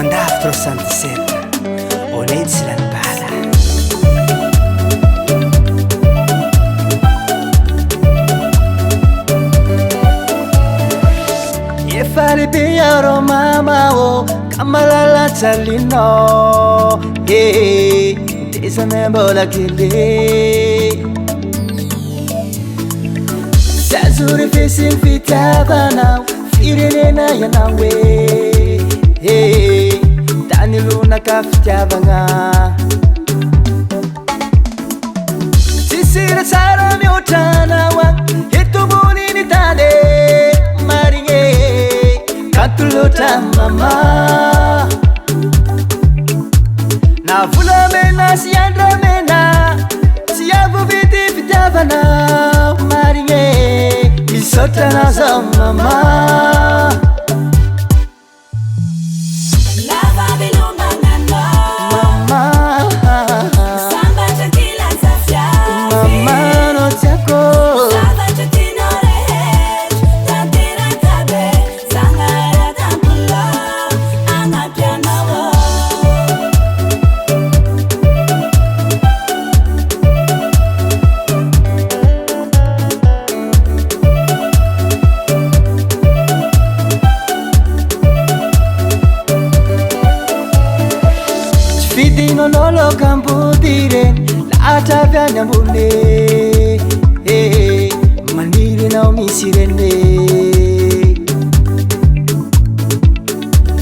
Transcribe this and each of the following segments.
mandavy 317 honnête sy lany bala efa lehibe arô mama ô ka malala jalinao tezana mbola kely zazory fesiny fitiavanao firenena ianao e tany lonaka fitiavagna tsisira tsara mihoatranao a etomboniny tany marigny kanto loatra mama na volamena sy andramena tsy avovity fitiavanao marigny misaotranao zao mama Lolo kambudire laata vyany ambone maniry nao misy rene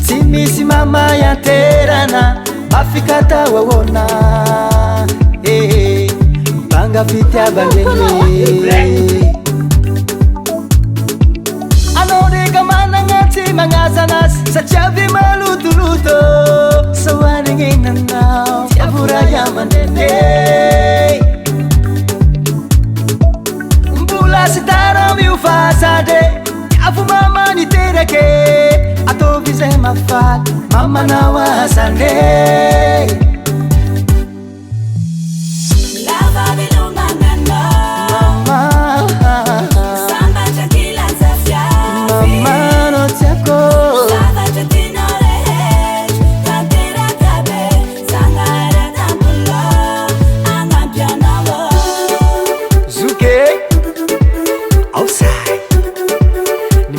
tsy misy mama yanterana mafikata waona banga fitiavanene anodeka managna tsy magnazanas satria vy malotoloto sawanigninanao tiavuraya manene mbola sy tara miofasade tiavo mama niterake atovy zay mafaly mamanao asane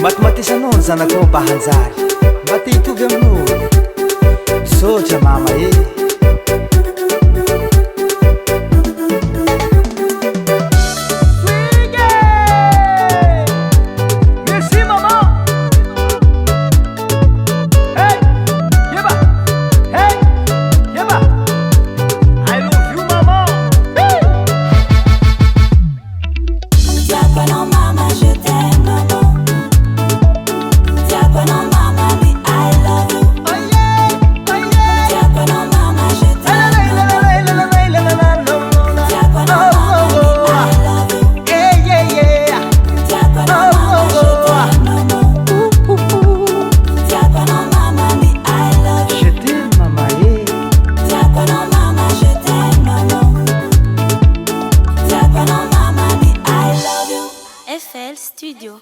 matematisano zanako bahanjary mbaty hitovy amin'olo sotra mama merci mama hey yeba hey yeba I love you mama hey Diacono mama je t'aime maman Diacono mama oui I love you Diacono mama je t'aime Diacono mama oui I love you Diacono mama je t'aime Diacono mama oui I love you je t'aime mama Diacono mama je t'aime maman Diacono mama oui I love you FL Studio.